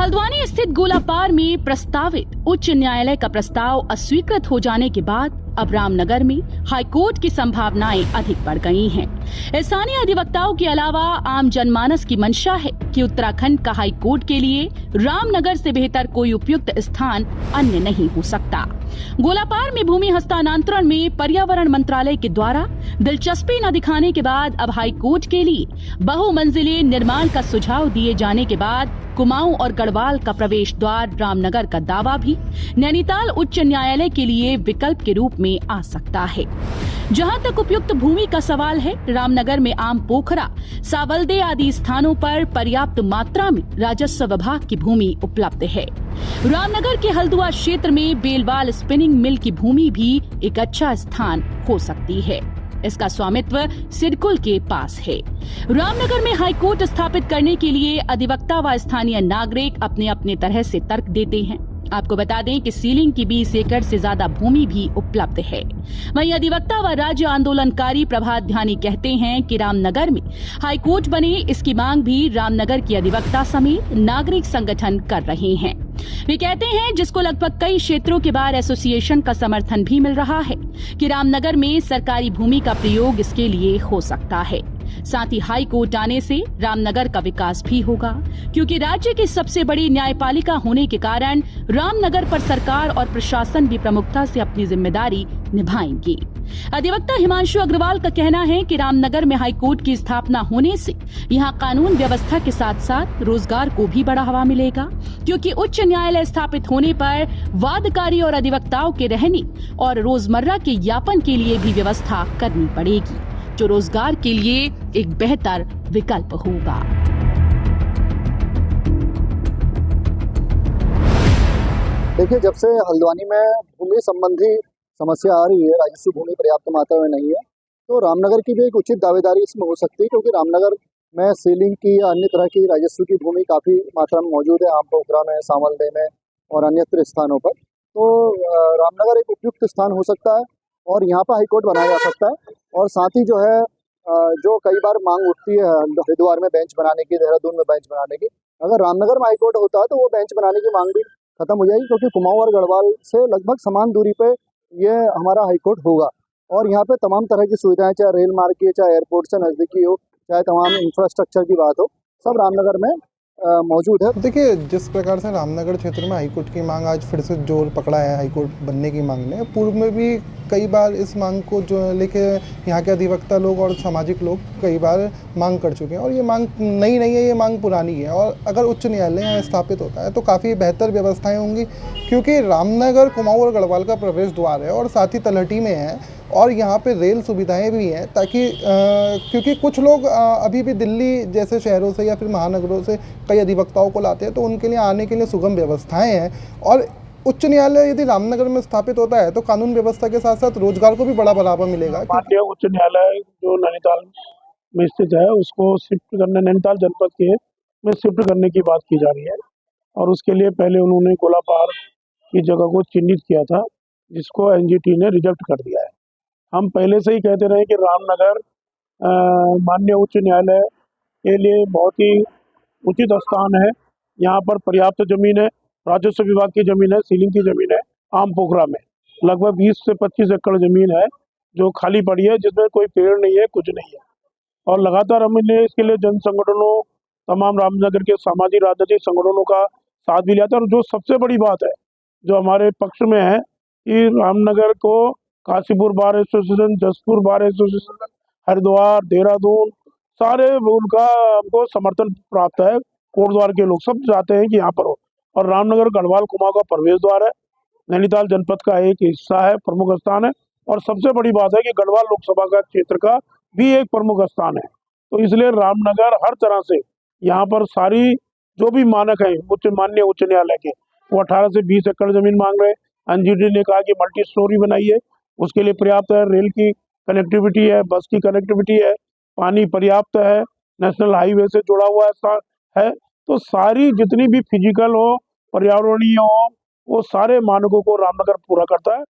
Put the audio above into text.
हल्द्वानी स्थित गोलापार में प्रस्तावित उच्च न्यायालय का प्रस्ताव अस्वीकृत हो जाने के बाद अब रामनगर में हाईकोर्ट की संभावनाएं अधिक बढ़ गई हैं। स्थानीय अधिवक्ताओं के अलावा आम जनमानस की मंशा है कि उत्तराखंड का हाईकोर्ट के लिए रामनगर से बेहतर कोई उपयुक्त स्थान अन्य नहीं हो सकता। गोलापार में भूमि हस्तांतरण में पर्यावरण मंत्रालय के द्वारा दिलचस्पी न दिखाने के बाद अब हाईकोर्ट के लिए बहुमंजिले निर्माण का सुझाव दिए जाने के बाद कुमाऊं और गढ़वाल का प्रवेश द्वार रामनगर का दावा भी नैनीताल उच्च न्यायालय के लिए विकल्प के रूप में आ सकता है। जहां तक उपयुक्त भूमि का सवाल है, रामनगर में आम पोखरा, सावलदे आदि स्थानों पर पर्याप्त मात्रा में राजस्व विभाग की भूमि उपलब्ध है। रामनगर के हल्द्वा क्षेत्र में बेलवाल स्पिनिंग मिल की भूमि भी एक अच्छा स्थान हो सकती है। इसका स्वामित्व सिडकुल के पास है। रामनगर में हाईकोर्ट स्थापित करने के लिए अधिवक्ता व स्थानीय नागरिक अपने अपने तरह से तर्क देते हैं। आपको बता दें कि सीलिंग की 20 एकड़ से ज्यादा भूमि भी उपलब्ध है। वहीं अधिवक्ता व राज्य आंदोलनकारी प्रभात ध्यानी कहते हैं कि रामनगर में हाईकोर्ट बने, इसकी मांग भी रामनगर की अधिवक्ता समेत नागरिक संगठन कर रहे हैं। वे कहते हैं, जिसको लगभग कई क्षेत्रों के बार एसोसिएशन का समर्थन भी मिल रहा है, कि रामनगर में सरकारी भूमि का प्रयोग इसके लिए हो सकता है। साथ ही हाई कोर्ट आने से रामनगर का विकास भी होगा, क्योंकि राज्य की सबसे बड़ी न्यायपालिका होने के कारण रामनगर पर सरकार और प्रशासन भी प्रमुखता से अपनी जिम्मेदारी निभाएंगे। अधिवक्ता हिमांशु अग्रवाल का कहना है कि रामनगर में हाईकोर्ट की स्थापना होने से यहां कानून व्यवस्था के साथ साथ रोजगार को भी बढ़ावा मिलेगा, क्योंकि उच्च न्यायालय स्थापित होने पर वादकारी और अधिवक्ताओं के रहने और रोजमर्रा के यापन के लिए भी व्यवस्था करनी पड़ेगी, जो रोजगार के लिए एक बेहतर विकल्प होगा। देखिए, जब से हल्द्वानी में भूमि संबंधी समस्या आ रही है, राजस्व भूमि पर्याप्त मात्रा में नहीं है, तो रामनगर की भी एक उचित दावेदारी इसमें हो सकती है, क्योंकि रामनगर में सीलिंग की या अन्य तरह की राजस्व की भूमि काफ़ी मात्रा में मौजूद है, आम पोखरा में, सावलदे में और अन्यत्र स्थानों पर। तो रामनगर एक उपयुक्त स्थान हो सकता है और यहाँ पर हाईकोर्ट बनाया जा सकता है। और साथ ही जो है, जो कई बार मांग उठती है हरिद्वार में बेंच बनाने की, देहरादून में बेंच बनाने की, अगर रामनगर में हाईकोर्ट होता है तो वो बेंच बनाने की मांग भी खत्म हो जाएगी, क्योंकि कुमाऊं और गढ़वाल से लगभग समान दूरी पे ये हमारा हाईकोर्ट होगा। और यहाँ पे तमाम तरह की सुविधाएं, चाहे रेल मार्ग की, चाहे एयरपोर्ट से नज़दीकी हो, चाहे तमाम इंफ्रास्ट्रक्चर की बात हो, सब रामनगर में मौजूद है। देखिए, जिस प्रकार से रामनगर क्षेत्र में हाईकोर्ट की मांग आज फिर से जोर पकड़ा है हाईकोर्ट बनने की मांग ने, पूर्व में भी कई बार इस मांग को जो लेके यहाँ के अधिवक्ता लोग और सामाजिक लोग कई बार मांग कर चुके हैं, और ये मांग नई नहीं है, ये मांग पुरानी है। और अगर उच्च न्यायालय यहाँ स्थापित होता है तो काफ़ी बेहतर व्यवस्थाएं होंगी, क्योंकि रामनगर कुमाऊं और गढ़वाल का प्रवेश द्वार है और साथ ही तलहटी में है, और यहाँ पे रेल सुविधाएं भी हैं, ताकि क्योंकि कुछ लोग अभी भी दिल्ली जैसे शहरों से या फिर महानगरों से कई अधिवक्ताओं को लाते हैं, तो उनके लिए आने के लिए सुगम व्यवस्थाएं हैं। और उच्च न्यायालय यदि रामनगर में स्थापित होता है तो कानून व्यवस्था के साथ साथ रोजगार को भी बड़ा बढ़ावा मिलेगा। माननीय उच्च न्यायालय जो नैनीताल में स्थित है, उसको शिफ्ट करने, नैनीताल जनपद के में शिफ्ट करने की बात की जा रही है, और उसके लिए पहले उन्होंने गोलापार की जगह को चिन्हित किया था, जिसको एनजीटी ने रिजेक्ट कर दिया है। हम पहले से ही कहते रहे कि रामनगर माननीय उच्च न्यायालय के लिए बहुत ही उचित स्थान है। यहाँ पर पर्याप्त जमीन है, राजस्व विभाग की जमीन है, सीलिंग की जमीन है, आम पोखरा में लगभग 20 से 25 एकड़ जमीन है जो खाली पड़ी है, जिसमें कोई पेड़ नहीं है, कुछ नहीं है। और लगातार हमने इसके लिए जन संगठनों, तमाम रामनगर के सामाजिक राजनीतिक संगठनों का साथ भी लिया था। और जो सबसे बड़ी बात है जो हमारे पक्ष में है कि रामनगर को Kashipur bar association, Jaspur bar association, Haridwar, Dehradun, सारे उनका हमको समर्थन प्राप्त है। कोटद्वार के लोग सब चाहते हैं कि यहाँ पर हो। और रामनगर गढ़वाल कुमाऊं का प्रवेश द्वार है, नैनीताल जनपद का एक हिस्सा है, प्रमुख स्थान है। और सबसे बड़ी बात है कि गढ़वाल लोकसभा का क्षेत्र का भी एक प्रमुख स्थान है। तो इसलिए रामनगर हर तरह से यहाँ पर सारी जो भी मानक है माननीय उच्च न्यायालय के, वो 18 से 20 एकड़ जमीन मांग रहे हैं। एनजीटी ने कहा कि मल्टी स्टोरी बनाइए, उसके लिए पर्याप्त है, रेल की कनेक्टिविटी है, बस की कनेक्टिविटी है, पानी पर्याप्त है, नेशनल हाईवे से जुड़ा हुआ है। तो सारी जितनी भी फिजिकल हो, पर्यावरणीय हो, वो सारे मानकों को रामनगर पूरा करता है।